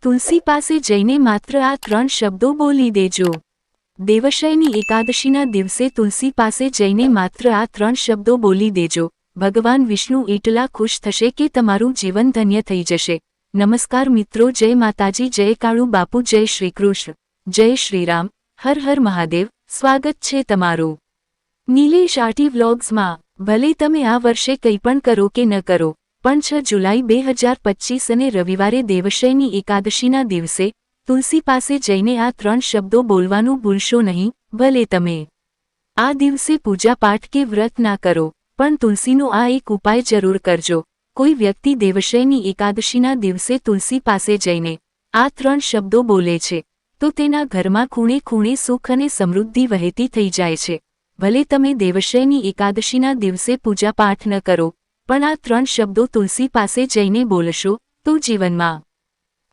તુલસી પાસે જઈને માત્ર આ 3 શબ્દો બોલી દેજો। દેવશયની એકાદશીના દિવસે તુલસી પાસે જઈને માત્ર આ 3 શબ્દો બોલી દેજો। ભગવાન વિષ્ણુ એટલા ખુશ થશે કે તમારું જીવન ધન્ય થઈ જશે। નમસ્કાર મિત્રો, જય માતાજી, જય કાળુ બાપુ, જય શ્રી કૃષ્ણ, જય શ્રીરામ, હર હર મહાદેવ। સ્વાગત છે તમારું નીલેશ આરટી વ્લોગ્સમાં। ભલે તમે આ વર્ષે કંઈ પણ કરો કે ન કરો, પણ 6 જુલાઈ 2025 અને રવિવારે દેવશયની એકાદશીના દિવસે તુલસી પાસે જઈને આ 3 શબ્દો બોલવાનું ભૂલશો નહીં। ભલે તમે આ દિવસે પૂજાપાઠ કે વ્રત ના કરો, પણ તુલસીનો આ એક ઉપાય જરૂર કરજો। કોઈ વ્યક્તિ દેવશયની એકાદશીના દિવસે તુલસી પાસે જઈને આ 3 શબ્દો બોલે છે તો તેના ઘરમાં ખૂણે ખૂણે સુખ અને સમૃદ્ધિ વહેતી થઈ જાય છે। ભલે તમે દેવશયની એકાદશીના દિવસે પૂજાપાઠ ન કરો, પણ આ 3 શબ્દો તુલસી પાસે જઈને બોલશો તો જીવનમાં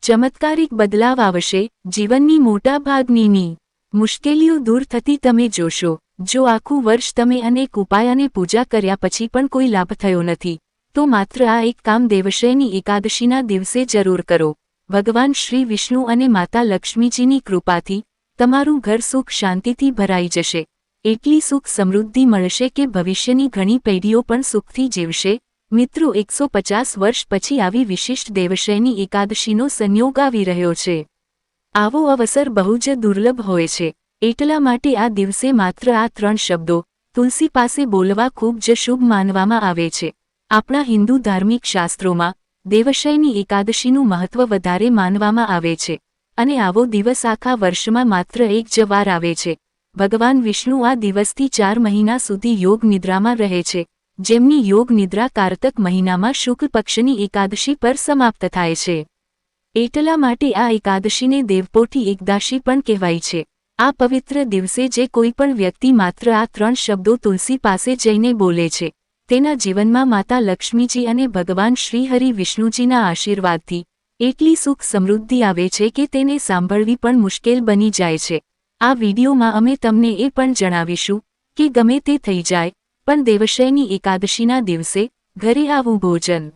ચમત્કારિક બદલાવ આવશે। જીવનની મોટા ભાગની મુશ્કેલીઓ દૂર થતી તમે જોશો। જો આખું વર્ષ તમે અનેક ઉપાય અને પૂજા કર્યા પછી પણ કોઈ લાભ થયો નથી, તો માત્ર આ એક કામ દેવશયની એકાદશીના દિવસે જરૂર કરો। ભગવાન શ્રી વિષ્ણુ અને માતા લક્ષ્મીજીની કૃપાથી તમારું ઘર સુખ શાંતિથી ભરાઈ જશે। એટલી સુખ સમૃદ્ધિ મળશે કે ભવિષ્યની ઘણી પેઢીઓ પણ સુખથી જીવશે। મિત્રો, 150 વર્ષ પછી આવી વિશિષ્ટ દેવશયની એકાદશીનો સંયોગ આવી રહ્યો છે। આવો અવસર બહુ જ દુર્લભ હોય છે, એટલા માટે આ દિવસે માત્ર આ 3 શબ્દો તુલસી પાસે બોલવા ખૂબ જ શુભ માનવામાં આવે છે। આપણા હિન્દુ ધાર્મિક શાસ્ત્રોમાં દેવશયની એકાદશીનું મહત્વ વધારે માનવામાં આવે છે, અને આવો દિવસ આખા વર્ષમાં માત્ર એક જ વાર આવે છે। ભગવાન વિષ્ણુ આ દિવસથી 4 મહિના સુધી યોગ નિદ્રામાં રહે છે, જેમની યોગ નિદ્રા કારતક મહિનામાં શુક્લ પક્ષની એકાદશી પર સમાપ્ત થાય છે। એટલા માટે આ એકાદશીને દેવપોઠી એકાદશી પણ કહેવાય છે। આ પવિત્ર દિવસે જે કોઈ પણ વ્યક્તિ માત્ર આ 3 શબ્દો તુલસી પાસે જઈને બોલે છે, તેના જીવનમાં માતા લક્ષ્મીજી અને ભગવાન શ્રી હરિ વિષ્ણુજીના આશીર્વાદથી એટલી સુખ સમૃદ્ધિ આવે છે કે તેને સાંભળવી પણ મુશ્કેલ બની જાય છે। આ વિડીયોમાં અમે તમને એ પણ જણાવીશું કે ગમે તે થઈ જાય, પણ દેવશયની એકાદશીના દિવસે ઘરે આવું ભોજન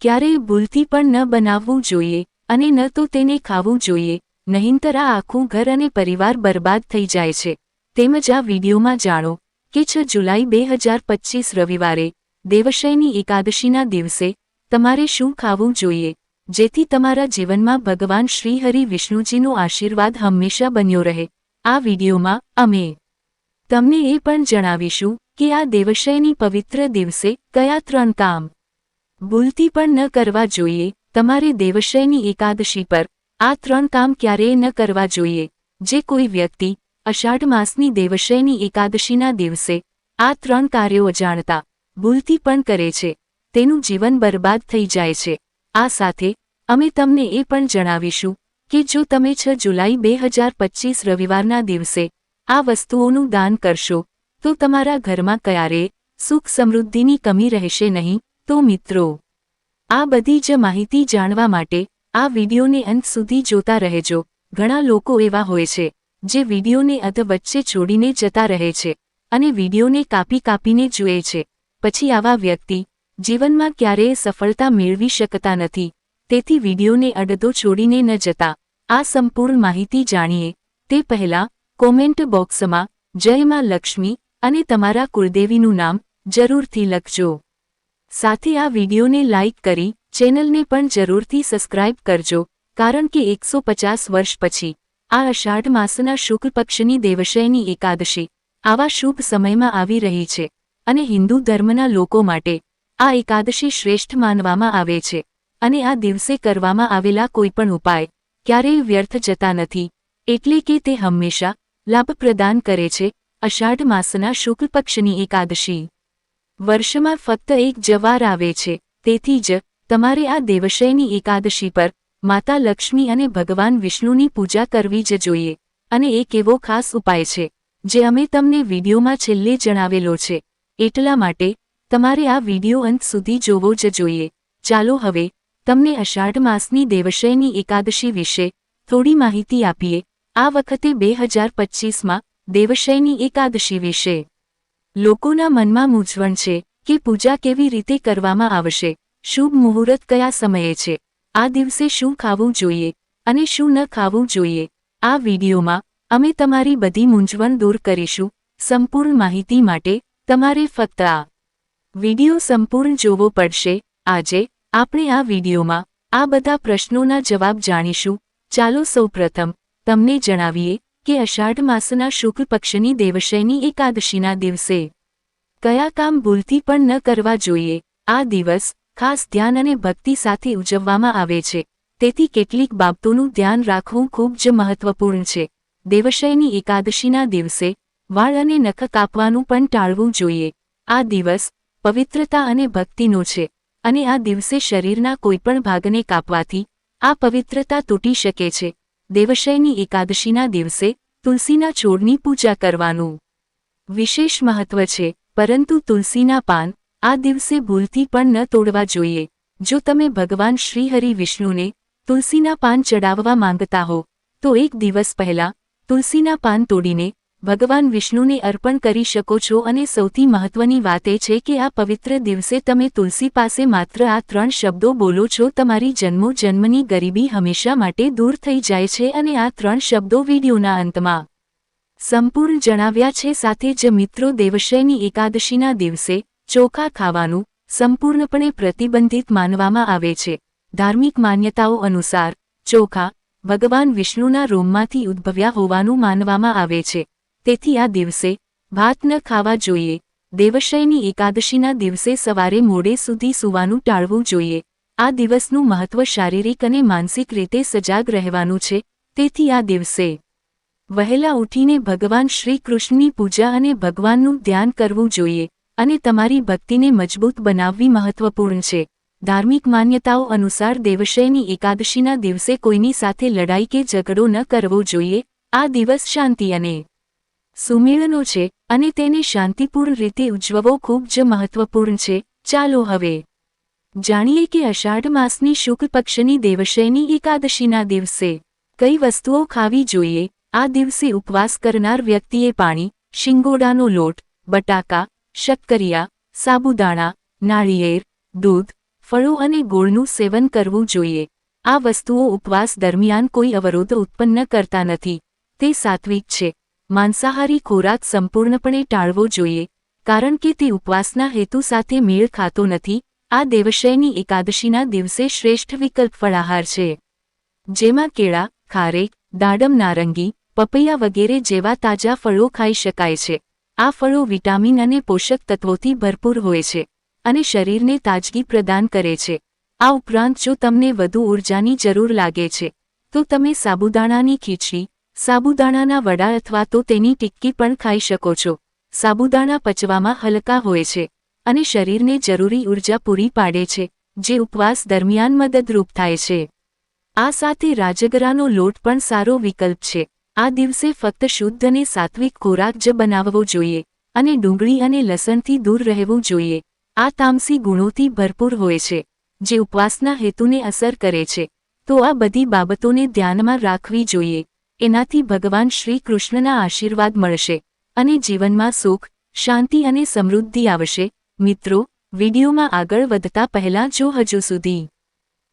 ક્યારેય ભૂલથી પણ ન બનાવવું જોઈએ અને ન તો તેને ખાવું જોઈએ, નહીંતર આ આખું ઘર અને પરિવાર બરબાદ થઈ જાય છે। તેમજ આ વિડીયોમાં જાણો કે 6 જુલાઈ 2025 રવિવારે દેવશયની એકાદશીના દિવસે તમારે શું ખાવું જોઈએ, જેથી તમારા જીવનમાં ભગવાન શ્રી હરિ વિષ્ણુજીનો આશીર્વાદ હંમેશા બન્યો રહે। આ વિડીયોમાં અમે તમને એ પણ જણાવીશું કે આ દેવશયની પવિત્ર દિવસે કયા 3 કામ ભૂલથી પણ ન કરવા જોઈએ। તમારે દેવશયની એકાદશી પર આ 3 કામ ક્યારેય ન કરવા જોઈએ। જે કોઈ વ્યક્તિ અષાઢ માસની દેવશયની એકાદશીના દિવસે આ 3 કાર્યો અજાણતા ભૂલથી પણ કરે છે, તેનું જીવન બરબાદ થઈ જાય છે। આ સાથે અમે તમને એ પણ જણાવીશું કે જો તમે 6 જુલાઈ 2025 રવિવારના દિવસે આ વસ્તુઓનું દાન કરશો તો તમારા ઘરમાં ક્યારેય સુખ સમૃદ્ધિની કમી રહેશે નહીં। તો મિત્રો, આ બધી જ માહિતી જાણવા માટે આ વિડીયોને અંત સુધી જોતા રહેજો। ઘણા લોકો એવા હોય છે જે વિડીયોને અધ વચ્ચે છોડીને જતા રહે છે અને વિડીયોને કાપીને જુએ છે। પછી આવા વ્યક્તિ જીવનમાં ક્યારેય સફળતા મેળવી શકતા નથી। તેથી વિડીયોને અડધો છોડીને ન જતા આ સંપૂર્ણ માહિતી જાણીએ તે પહેલાં કોમેન્ટ બોક્સમાં જય માં લક્ષ્મી અને તમારા કુળદેવીનું નામ જરૂરથી લખજો। સાથે આ વિડીયોને લાઇક કરી ચેનલને પણ જરૂરથી સબસ્ક્રાઇબ કરજો, કારણ કે 150 વર્ષ પછી આ અષાઢ માસના શુક્લ પક્ષની દેવશયની એકાદશી આવા શુભ સમયમાં આવી રહી છે, અને હિન્દુ ધર્મના લોકો માટે આ એકાદશી શ્રેષ્ઠ માનવામાં આવે છે, અને આ દિવસે કરવામાં આવેલા કોઈપણ ઉપાય ક્યારેય વ્યર્થ જતા નથી, એટલે કે તે હંમેશા લાભ પ્રદાન કરે છે। અષાઢ માસના શુક્લ પક્ષની એકાદશી વર્ષમાં ફક્ત એક જ વાર આવે છે, તેથી જ તમારે આ દેવશયની એકાદશી પર માતા લક્ષ્મી અને ભગવાન વિષ્ણુની પૂજા કરવી જ જોઈએ। અને એક એવો ખાસ ઉપાય છે જે અમે તમને વિડીયોમાં છેલ્લે જણાવેલો છે, એટલા માટે તમારે આ વિડીયો અંત સુધી જોવો જ જોઈએ। ચાલો હવે તમને અષાઢ માસની દેવશયની એકાદશી વિશે થોડી માહિતી આપીએ। આ વખતે 2025માં દેવશયની એકાદશી વિશે લોકોના મનમાં મૂંઝવણ છે કે પૂજા કેવી રીતે કરવામાં આવશે, શુભ મુહૂર્ત કયા સમયે છે, આ દિવસે શું ખાવું જોઈએ, અને શું ન ખાવું જોઈએ? આ વિડીયોમાં અમે તમારી બધી મૂંઝવણ દૂર કરીશું. સંપૂર્ણ માહિતી માટે તમારે ફક્ત આ વિડીયો સંપૂર્ણ જોવો પડશે. આજે આપણે આ વિડીયોમાં આ બધા પ્રશ્નોના જવાબ જાણીશું. ચાલો સૌપ્રથમ તમને જણાવીએ કે અષાઢ માસના શુક્લ પક્ષની દેવશયની એકાદશીના દિવસે કયા કામ ભૂલથી પણ ન કરવા જોઈએ. આ દિવસ ખાસ ધ્યાન અને ભક્તિ સાથે ઉજવવામાં આવે છે, તેથી કેટલીક બાબતોનું ધ્યાન રાખવું ખૂબ જ મહત્વપૂર્ણ છે. દેવશયની એકાદશીના દિવસે વાળ અને નખ કાપવાનું પણ ટાળવું જોઈએ. આ દિવસ પવિત્રતા અને ભક્તિનો છે, અને આ દિવસે શરીરના કોઈપણ ભાગને કાપવાથી આ પવિત્રતા તૂટી શકે છે. દેવશયની એકાદશીના દિવસે તુલસીના છોડની પૂજા કરવાનું વિશેષ મહત્વ છે, પરંતુ તુલસીના પાન આ દિવસે ભૂલથી પણ ન તોડવા જોઈએ. જો તમે ભગવાન શ્રી હરિ વિષ્ણુને તુલસીના પાન ચડાવવા માંગતા હો તો એક દિવસ પહેલાં તુલસીના પાન તોડીને ભગવાન વિષ્ણુને અર્પણ કરી શકો છો. અને સૌથી મહત્વની વાત એ છે કે આ પવિત્ર દિવસે તમે તુલસી પાસે માત્ર આ 3 શબ્દો બોલો છો. તમારી જન્મોજન્મની ગરીબી હંમેશા માટે દૂર થઈ જાય છે. અને આ 3 શબ્દો વિડીયોના અંતમાં સંપૂર્ણ જણાવ્યા છે. સાથે જ મિત્રો, દેવશયની એકાદશીના દિવસે ચોખા ખાવાનું સંપૂર્ણપણે પ્રતિબંધિત માનવામાં આવે છે. ધાર્મિક માન્યતાઓ અનુસાર ચોખા ભગવાન વિષ્ણુના રોમમાંથી ઉદ્ભવ્યા હોવાનું માનવામાં આવે છે, તેથી આ દિવસે ભાત ન ખાવા જોઈએ. દેવશયની એકાદશીના દિવસે સવારે મોડે સુધી સૂવાનું ટાળવું જોઈએ. આ દિવસનું મહત્વ શારીરિક અને માનસિક રીતે સજાગ રહેવાનું છે, તેથી આ દિવસે વહેલા ઉઠીને ભગવાન શ્રી કૃષ્ણની પૂજા અને ભગવાનનું ધ્યાન કરવું જોઈએ. અને તમારી ભક્તિને મજબૂત બનાવવી મહત્વપૂર્ણ છે. ધાર્મિક માન્યતાઓ અનુસાર દેવશયની એકાદશીના દિવસે કોઈની સાથે લડાઈ કે ઝઘડો ન કરવો જોઈએ. આ દિવસ શાંતિ અને સુમેળનો છે, અને તેને શાંતિપૂર્ણ રીતે ઉજવવો ખૂબ જ મહત્વપૂર્ણ છે. ચાલો હવે જાણીએ કે અષાઢ માસની શુક્લ પક્ષની દેવશયની એકાદશીના દિવસે કઈ વસ્તુઓ ખાવી જોઈએ. આ દિવસે ઉપવાસ કરનાર વ્યક્તિએ પાણી, શિંગોડાનો લોટ, બટાકા, શક્કરિયા, સાબુદાણા, નાળિયેર, દૂધ, ફળો અને ગોળનું સેવન કરવું જોઈએ. આ વસ્તુઓ ઉપવાસ દરમિયાન કોઈ અવરોધ ઉત્પન્ન કરતા નથી. તે સાત્વિક છે. માંસાહારી ખોરાક સંપૂર્ણપણે ટાળવો જોઈએ, કારણ કે તે ઉપવાસના હેતુ સાથે મેળ ખાતો નથી. આ દેવશયની એકાદશીના દિવસે શ્રેષ્ઠ વિકલ્પ ફળાહાર છે, જેમાં કેળા, ખારેક, દાડમ, નારંગી, પપૈયા વગેરે જેવા તાજા ફળો ખાઈ શકાય છે. આ ફળો વિટામિન અને પોષક તત્વોથી ભરપૂર હોય છે અને શરીરને તાજગી પ્રદાન કરે છે. આ ઉપરાંત જો તમને વધુ ઊર્જાની જરૂર લાગે છે તો તમે સાબુદાણાની ખીચડી, સાબુદાણાના વડા અથવા તો તેની ટિક્કી પણ ખાઈ શકો છો. સાબુદાણા પચવામાં હલકા હોય છે અને શરીરને જરૂરી ઊર્જા પૂરી પાડે છે, જે ઉપવાસ દરમિયાન મદદરૂપ થાય છે. આ સાથે રાજગરાનો લોટ પણ સારો વિકલ્પ છે. આ દિવસે ફક્ત શુદ્ધ અને સાત્વિક ખોરાક જ બનાવવો જોઈએ અને ડુંગળી અને લસણથી દૂર રહેવું જોઈએ. આ તામસી ગુણોથી ભરપૂર હોય છે, જે ઉપવાસના હેતુને અસર કરે છે. તો આ બધી બાબતોને ધ્યાનમાં રાખવી જોઈએ. એનાથી ભગવાન શ્રી કૃષ્ણના આશીર્વાદ મળશે અને જીવનમાં સુખ, શાંતિ અને સમૃદ્ધિ આવશે. મિત્રો, વિડીયોમાં આગળ વધતા પહેલાં જો હજુ સુધી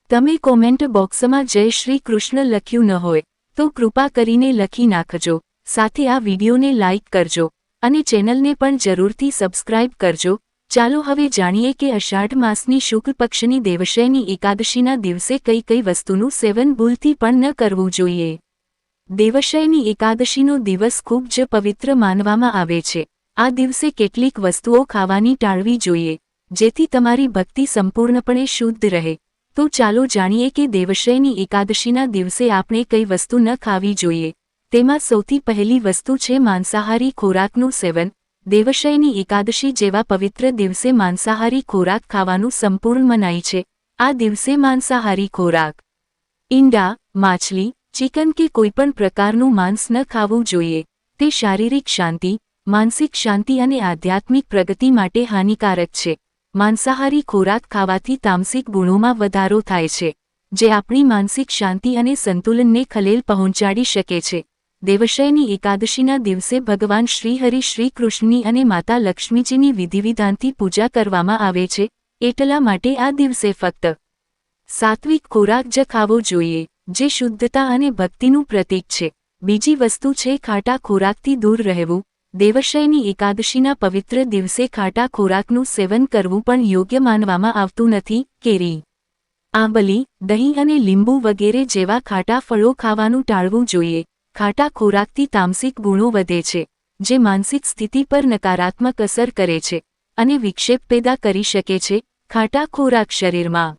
તમે કોમેન્ટ બોક્સમાં જય શ્રી કૃષ્ણ લખ્યું ન હોય તો કૃપા કરીને લખી નાખજો. સાથે આ વિડીયોને લાઇક કરજો અને ચેનલને પણ જરૂરથી સબસ્ક્રાઇબ કરજો. ચાલો હવે જાણીએ કે અષાઢ માસની શુક્લ પક્ષની દેવશયની એકાદશીના દિવસે કઈ કઈ વસ્તુનું સેવન ભૂલથી પણ ન કરવું જોઈએ. દેવશયની એકાદશીનો દિવસ ખૂબ જ પવિત્ર માનવામાં આવે છે. આ દિવસે કેટલીક વસ્તુઓ ખાવાની ટાળવી જોઈએ, જેથી તમારી ભક્તિ સંપૂર્ણપણે શુદ્ધ રહે. તો ચાલો જાણીએ કે દેવશયની એકાદશીના દિવસે આપણે કઈ વસ્તુ ન ખાવી જોઈએ. તેમાં સૌથી પહેલી વસ્તુ છે માંસાહારી ખોરાકનું સેવન. દેવશયની એકાદશી જેવા પવિત્ર દિવસે માંસાહારી ખોરાક ખાવાનું સંપૂર્ણ મનાઈ છે. આ દિવસે માંસાહારી ખોરાક, ઈંડા, માછલી, ચિકન કે કોઈપણ પ્રકારનું માંસ ન ખાવું જોઈએ. તે શારીરિક શાંતિ, માનસિક શાંતિ અને આધ્યાત્મિક પ્રગતિ માટે હાનિકારક છે. માંસાહારી ખોરાક ખાવાથી તામસિક ગુણોમાં વધારો થાય છે, જે આપણી માનસિક શાંતિ અને સંતુલનને ખલેલ પહોંચાડી શકે છે. દેવશયની એકાદશીના દિવસે ભગવાન શ્રી હરિ શ્રી કૃષ્ણની અને માતા લક્ષ્મીજીની વિધિવિધાનથી પૂજા કરવામાં આવે છે. એટલા માટે આ દિવસે ફક્ત સાત્વિક ખોરાક જ ખાવો જોઈએ. જે શુદ્ધતા અને ભક્તિનું પ્રતીક છે. બીજી વસ્તુ છે ખાટા ખોરાકથી દૂર રહેવું. દેવશયની એકાદશીના પવિત્ર દિવસે ખાટા ખોરાકનું સેવન કરવું પણ યોગ્ય માનવામાં આવતું નથી. કેરી, આંબલી, દહીં અને લીંબુ વગેરે જેવા ખાટા ફળો ખાવાનું ટાળવું જોઈએ. ખાટા ખોરાકથી તામસિક ગુણો વધે છે, જે માનસિક સ્થિતિ પર નકારાત્મક અસર કરે છે અને વિક્ષેપ પેદા કરી શકે છે. ખાટા ખોરાક શરીરમાં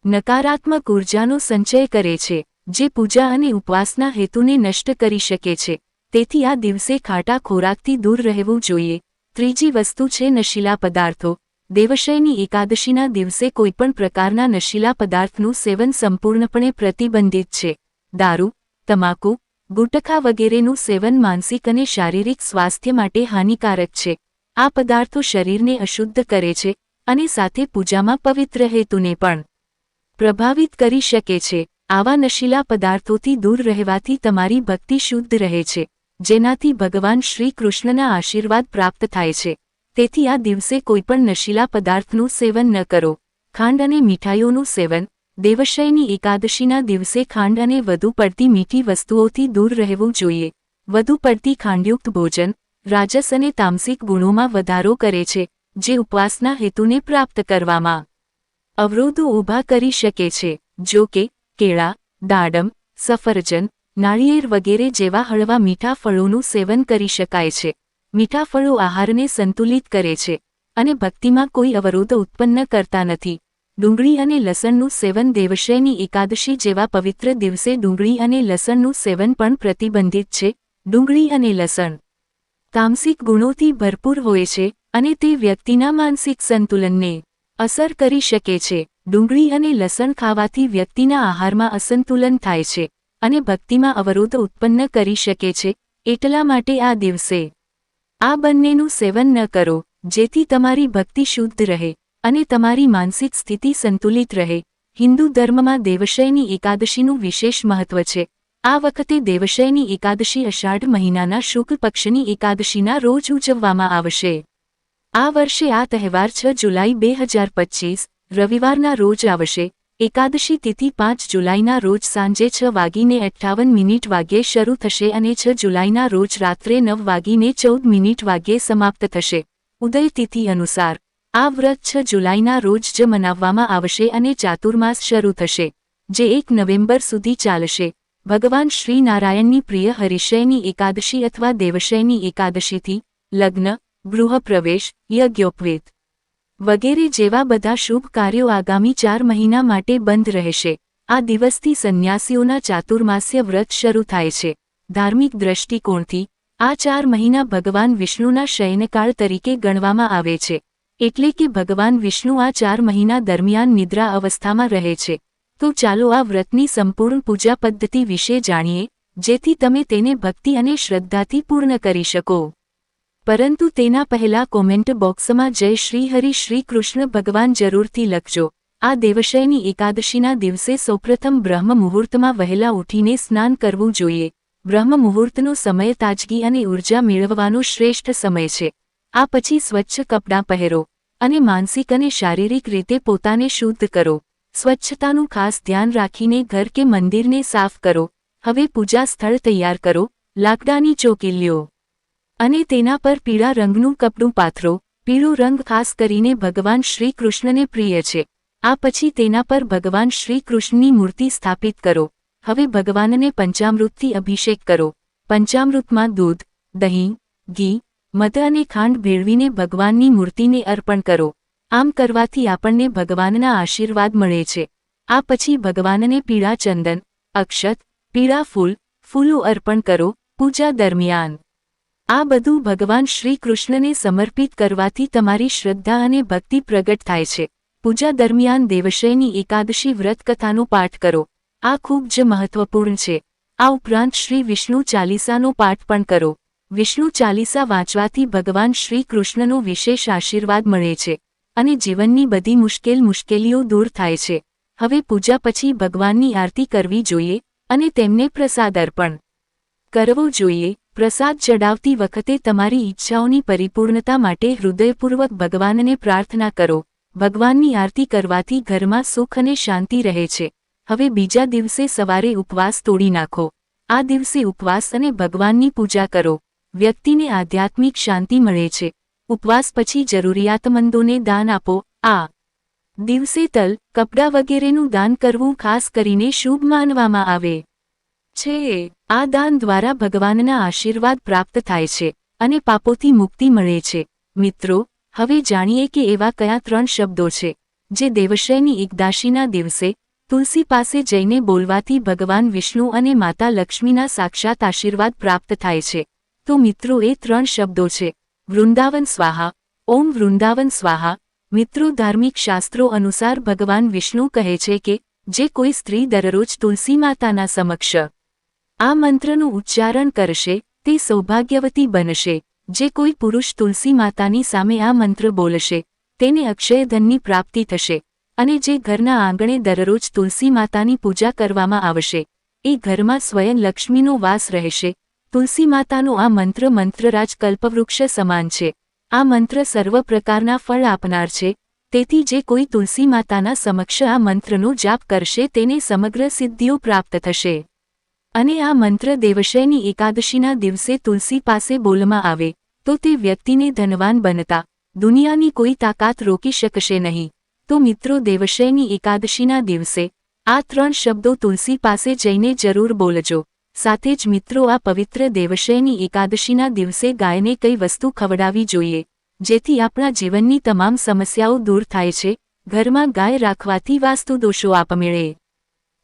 નકારાત્મક ઉર્જાનો સંચય કરે છે, જે પૂજા અને ઉપવાસના હેતુને નષ્ટ કરી શકે છે. તેથી આ દિવસે ખાટા ખોરાકથી દૂર રહેવું જોઈએ. ત્રીજી વસ્તુ છે નશીલા પદાર્થો. દેવશયની એકાદશીના દિવસે કોઈપણ પ્રકારના નશીલા પદાર્થનું સેવન સંપૂર્ણપણે પ્રતિબંધિત છે. દારૂ, તમાકુ, ગુટખા વગેરેનું સેવન માનસિક અને શારીરિક સ્વાસ્થ્ય માટે હાનિકારક છે. આ પદાર્થો શરીરને અશુદ્ધ કરે છે અને સાથે પૂજામાં પવિત્ર હેતુને પણ પ્રભાવિત કરી શકે છે. આવા નશીલા પદાર્થોથી દૂર રહેવાથી તમારી ભક્તિ શુદ્ધ રહે છે, જેનાથી ભગવાન શ્રી કૃષ્ણના આશીર્વાદ પ્રાપ્ત થાય છે. તેથી આ દિવસે કોઈપણ નશીલા પદાર્થનું સેવન ન કરો. ખાંડ અને મીઠાઈઓનું સેવન. દેવશયની એકાદશીના દિવસે ખાંડ અને વધુ પડતી મીઠી વસ્તુઓથી દૂર રહેવું જોઈએ. વધુ પડતી ખાંડયુક્ત ભોજન રાજસ અને તામસિક ગુણોમાં વધારો કરે છે, જે ઉપવાસના હેતુને પ્રાપ્ત કરવામાં અવરોધો ઊભા કરી શકે છે. જો કે કેળા, દાડમ, સફરજન, નાળિયેર વગેરે જેવા હળવા મીઠા ફળોનું સેવન કરી શકાય છે. મીઠા ફળો આહારને સંતુલિત કરે છે અને ભક્તિમાં કોઈ અવરોધ ઉત્પન્ન કરતા નથી. ડુંગળી અને લસણનું સેવન. દેવશયની એકાદશી જેવા પવિત્ર દિવસે ડુંગળી અને લસણનું સેવન પણ પ્રતિબંધિત છે. ડુંગળી અને લસણ તામસિક ગુણોથી ભરપૂર હોય છે અને તે વ્યક્તિના માનસિક સંતુલનને અસર કરી શકે છે. ડુંગળી અને લસણ ખાવાથી વ્યક્તિના આહારમાં અસંતુલન થાય છે અને ભક્તિમાં અવરોધ ઉત્પન્ન કરી શકે છે. એટલા માટે આ દિવસે આ બંનેનું સેવન ન કરો, જેથી તમારી ભક્તિ શુદ્ધ રહે અને તમારી માનસિક સ્થિતિ સંતુલિત રહે. હિન્દુ ધર્મમાં દેવશયની એકાદશીનું વિશેષ મહત્વ છે. આ વખતે દેવશયની એકાદશી અષાઢ મહિનાના શુક્લ પક્ષની એકાદશીના રોજ ઉજવવામાં આવશે. આ વર્ષે આ તહેવાર 6 જુલાઈ 2025 રવિવારના રોજ આવશે. એકાદશી તિથિ 5 જુલાઈના રોજ સાંજે 6:58 વાગ્યે શરૂ થશે અને 6 જુલાઈના રોજ રાત્રે 9:14 વાગ્યે સમાપ્ત થશે. ઉદય તિથિ અનુસાર આ વ્રત 6 જુલાઈના રોજ જ મનાવવામાં આવશે અને ચાતુર્માસ શરૂ થશે, જે 1 નવેમ્બર સુધી ચાલશે. ભગવાન શ્રી નારાયણની પ્રિય હરિશયની એકાદશી અથવા દેવશયની એકાદશીથી લગ્ન, ગૃહપ્રવેશ, યજ્ઞોપવીત વગેરે જેવા બધા શુભ કાર્યો આગામી 4 મહિના માટે બંધ રહેશે. આ દિવસથી સંન્યાસીઓના ચાતુર્માસ્ય વ્રત શરૂ થાય છે. ધાર્મિક દ્રષ્ટિકોણથી આ 4 મહિના ભગવાન વિષ્ણુના શયનકાળ તરીકે ગણવામાં આવે છે. એટલે કે ભગવાન વિષ્ણુ આ 4 મહિના દરમિયાન નિદ્રા અવસ્થામાં રહે છે. તો ચાલો આ વ્રતની સંપૂર્ણ પૂજા પદ્ધતિ વિશે જાણીએ, જેથી તમે તેને ભક્તિ અને શ્રદ્ધાથી પૂર્ણ કરી શકો. પરંતુ તેના પહેલા કોમેન્ટ બોક્સમાં જય શ્રી હરિ શ્રી કૃષ્ણ ભગવાન જરૂરથી લખજો. આ દેવશયની એકાદશીના દિવસે સૌપ્રથમ બ્રહ્મ મુહૂર્તમાં વહેલા ઉઠીને સ્નાન કરવું જોઈએ. બ્રહ્મ મુહૂર્તનો સમય તાજગી અને ઊર્જા મેળવવાનો શ્રેષ્ઠ સમય છે. આ પછી સ્વચ્છ કપડાં પહેરો અને માનસિક અને શારીરિક રીતે પોતાને શુદ્ધ કરો. સ્વચ્છતાનું ખાસ ધ્યાન રાખીને ઘર કે મંદિરને સાફ કરો. હવે પૂજા સ્થળ તૈયાર કરો. લાકડાની ચોકી લ્યો અને તેના પર પીળા રંગનું કપડું પાથરો. પીળો રંગ ખાસ કરીને ભગવાન શ્રી કૃષ્ણને પ્રિય છે. આ પછી તેના પર ભગવાન શ્રી કૃષ્ણની મૂર્તિ સ્થાપિત કરો. હવે ભગવાનને પંચામૃતથી અભિષેક કરો. પંચામૃતમાં દૂધ, દહીં, ઘી, મધ અને ખાંડ ભેળવીને ભગવાનની મૂર્તિને અર્પણ કરો. આમ કરવાથી આપણને ભગવાનના આશીર્વાદ મળે છે. આ પછી ભગવાનને પીળા ચંદન, અક્ષત, પીળા ફૂલો અર્પણ કરો. પૂજા દરમિયાન આ બધું ભગવાન શ્રી કૃષ્ણને સમર્પિત કરવાથી તમારી શ્રદ્ધા અને ભક્તિ પ્રગટ થાય છે. પૂજા દરમિયાન દેવશયની એકાદશી વ્રત કથાનો પાઠ કરો. આ ખૂબ જ મહત્વપૂર્ણ છે. આ ઉપરાંત શ્રી વિષ્ણુ ચાલીસાનો પાઠ પણ કરો. વિષ્ણુ ચાલીસા વાંચવાથી ભગવાન શ્રી કૃષ્ણનો વિશેષ આશીર્વાદ મળે છે અને જીવનની બધી મુશ્કેલીઓ દૂર થાય છે. હવે પૂજા પછી ભગવાનની આરતી કરવી જોઈએ અને તેમને પ્રસાદ અર્પણ કરવો જોઈએ. પ્રસાદ ચડાવતી વખતે તમારી ઈચ્છાઓની પરિપૂર્ણતા માટે હૃદયપૂર્વક ભગવાનને પ્રાર્થના કરો. ભગવાનની આરતી કરવાથી ઘરમાં સુખ અને શાંતિ રહે છે હવે બીજા દિવસે સવારે ઉપવાસ તોડી નાખો। આ દિવસે ઉપવાસ અને ભગવાનની પૂજા કરો। વ્યક્તિને આધ્યાત્મિક શાંતિ મળે છે। ઉપવાસ પછી જરૂરિયાતમંદોને દાન આપો। આ દિવસે તલ, કપડાં વગેરેનું દાન કરવું ખાસ કરીને શુભ માનવામાં આવે છે। આ દાન દ્વારા ભગવાનના આશીર્વાદ પ્રાપ્ત થાય છે અને પાપોથી મુક્તિ મળે છે। મિત્રો, હવે જાણીએ કે એવા કયા 3 શબ્દો છે જે દેવશયની એકાદશીના દિવસે તુલસી પાસે જઈને બોલવાથી ભગવાન વિષ્ણુ અને માતા લક્ષ્મીના સાક્ષાત આશીર્વાદ પ્રાપ્ત થાય છે। તો મિત્રો, એ 3 શબ્દો છે વૃંદાવન સ્વાહા, ઓમ વૃંદાવન સ્વાહા। મિત્રો, ધાર્મિક શાસ્ત્રો અનુસાર ભગવાન વિષ્ણુ કહે છે કે જે કોઈ સ્ત્રી દરરોજ તુલસી માતાના સમક્ષ આ મંત્રનું ઉચ્ચારણ કરશે તે સૌભાગ્યવતી બનશે। જે કોઈ પુરુષ તુલસી માતાની સામે આ મંત્ર બોલશે તેને અક્ષયધનની પ્રાપ્તિ થશે અને જે ઘરના આંગણે દરરોજ તુલસી માતાની પૂજા કરવામાં આવશે એ ઘરમાં સ્વયં લક્ષ્મીનો વાસ રહેશે। તુલસી માતાનો આ મંત્ર મંત્રરાજ કલ્પવૃક્ષ સમાન છે। આ મંત્ર સર્વ પ્રકારના ફળ આપનાર છે। તેથી જે કોઈ તુલસી માતાના સમક્ષ આ મંત્રનો જાપ કરશે તેને સમગ્ર સિદ્ધિઓ પ્રાપ્ત થશે। અને આ મંત્ર દેવશયની એકાદશીના દિવસે તુલસી પાસે બોલવામાં આવે તો તે વ્યક્તિને ધનવાન બનતા દુનિયાની કોઈ તાકાત રોકી શકશે નહીં। તો મિત્રો, દેવશયની એકાદશીના દિવસે આ 3 શબ્દો તુલસી પાસે જઈને જરૂર બોલજો। સાથે જ મિત્રો, આ પવિત્ર દેવશયની એકાદશીના દિવસે ગાયને કઈ વસ્તુ ખવડાવવી જોઈએ જેથી આપણા જીવનની તમામ સમસ્યાઓ દૂર થાય છે। ઘરમાં ગાય રાખવાથી વાસ્તુદોષો આપમેળે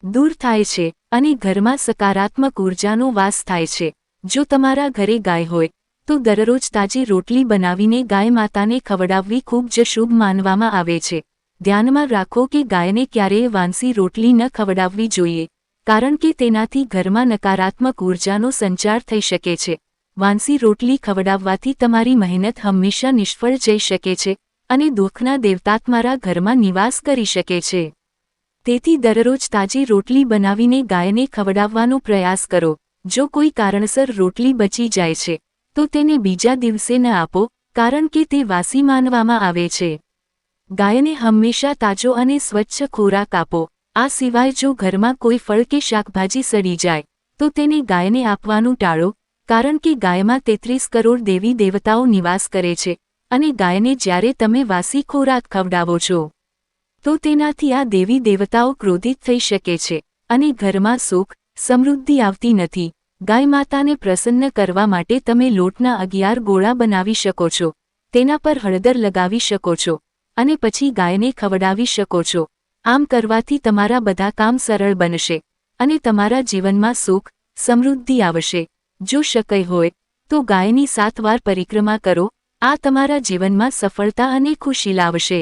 દૂર થાય છે અને ઘરમાં સકારાત્મક ઉર્જાનો વાસ થાય છે। જો તમારા ઘરે ગાય હોય તો દરરોજ તાજી રોટલી બનાવીને ગાય માતાને ખવડાવવી ખૂબ જ શુભ માનવામાં આવે છે। ધ્યાનમાં રાખો કે ગાયને ક્યારેય વાંસી રોટલી ન ખવડાવવી જોઈએ કારણ કે તેનાથી ઘરમાં નકારાત્મક ઉર્જાનો સંચાર થઈ શકે છે। વાંસી રોટલી ખવડાવવાથી તમારી મહેનત હંમેશા નિષ્ફળ જઈ શકે છે અને દુઃખના દેવતા તમારા ઘરમાં નિવાસ કરી શકે છે। તેથી દરરોજ તાજી રોટલી બનાવીને ગાયને ખવડાવવાનો પ્રયાસ કરો। જો કોઈ કારણસર રોટલી બચી જાય છે તો તેને બીજા દિવસે ન આપો કારણ કે તે વાસી માનવામાં આવે છે। ગાયને હંમેશા તાજો અને સ્વચ્છ ખોરાક આપો। આ સિવાય જો ઘરમાં કોઈ ફળ કે શાકભાજી સડી જાય તો તેને ગાયને આપવાનું ટાળો કારણ કે ગાયમાં 33 કરોડ દેવી દેવતાઓ નિવાસ કરે છે અને ગાયને જ્યારે તમે વાસી ખોરાક ખવડાવો છો તો તેનાથી આ દેવી દેવતાઓ ક્રોધિત થઈ શકે છે અને ઘરમાં સુખ, સમૃદ્ધિ આવતી નથી। ગાય માતાને પ્રસન્ન કરવા માટે તમે લોટના 11 ગોળા બનાવી શકો છો, તેના પર હળદર લગાવી શકો છો અને પછી ગાયને ખવડાવી શકો છો। આમ કરવાથી તમારા બધા કામ સરળ બનશે અને તમારા જીવનમાં સુખ, સમૃદ્ધિ આવશે। જો શક્ય હોય તો ગાયની 7 વાર પરિક્રમા કરો। આ તમારા જીવનમાં સફળતા અને ખુશી લાવશે।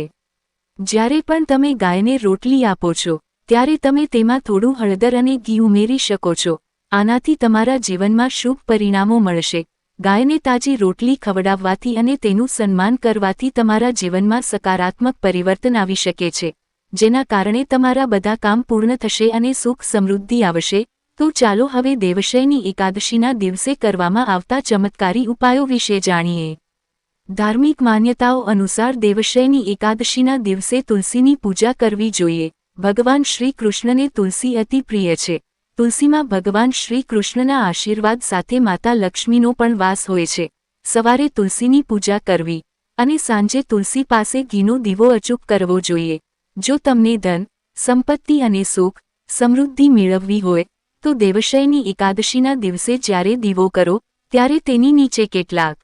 જ્યારે પણ તમે ગાયને રોટલી આપો છો ત્યારે તમે તેમાં થોડું હળદર અને ઘી ઉમેરી શકો છો। આનાથી તમારા જીવનમાં શુભ પરિણામો મળશે। ગાયને તાજી રોટલી ખવડાવવાથી અને તેનું સન્માન કરવાથી તમારા જીવનમાં સકારાત્મક પરિવર્તન આવી શકે છે જેના કારણે તમારા બધા કામ પૂર્ણ થશે અને સુખ સમૃદ્ધિ આવશે। તો ચાલો હવે દેવશયની એકાદશીના દિવસે કરવામાં આવતા ચમત્કારી ઉપાયો વિશે જાણીએ। ધાર્મિક માન્યતાઓ અનુસાર દેવશયની એકાદશીના દિવસે તુલસીની પૂજા કરવી જોઈએ। ભગવાન શ્રી કૃષ્ણને તુલસી અતિ પ્રિય છે। તુલસીમાં ભગવાન શ્રી કૃષ્ણના આશીર્વાદ સાથે માતા લક્ષ્મીનો પણ વાસ હોય છે। સવારે તુલસીની પૂજા કરવી અને સાંજે તુલસી પાસે ઘીનો દીવો અચૂક કરવો જોઈએ। જો તમને ધન, સંપત્તિ અને સુખ, સમૃદ્ધિ મેળવવી હોય તો દેવશયની એકાદશીના દિવસે જ્યારે દીવો કરો ત્યારે તેની નીચે કેટલાક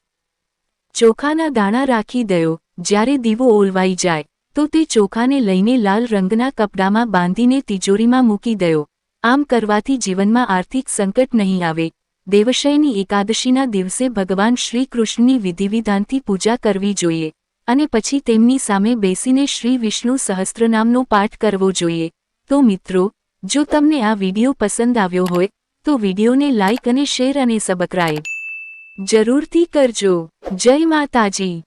ચોખાના દાણા રાખી દો। જ્યારે દીવો ઓલવાઈ જાય તો તે ચોખાને લઈને લાલ રંગના કપડામાં બાંધીને તિજોરીમાં મૂકી દો। આમ કરવાથી જીવનમાં આર્થિક સંકટ નહીં આવે। દેવશયની એકાદશીના દિવસે ભગવાન શ્રી કૃષ્ણની વિધિવિધાનથી પૂજા કરવી જોઈએ અને પછી તેમની સામે બેસીને શ્રી વિષ્ણુ સહસ્ત્રનામનો પાઠ કરવો જોઈએ। તો મિત્રો, જો તમને આ વિડિયો પસંદ આવ્યો હોય તો વિડિયોને લાઇક અને શેર અને સબસ્ક્રાઇબ જરૂરથી કરજો। જય માતાજી।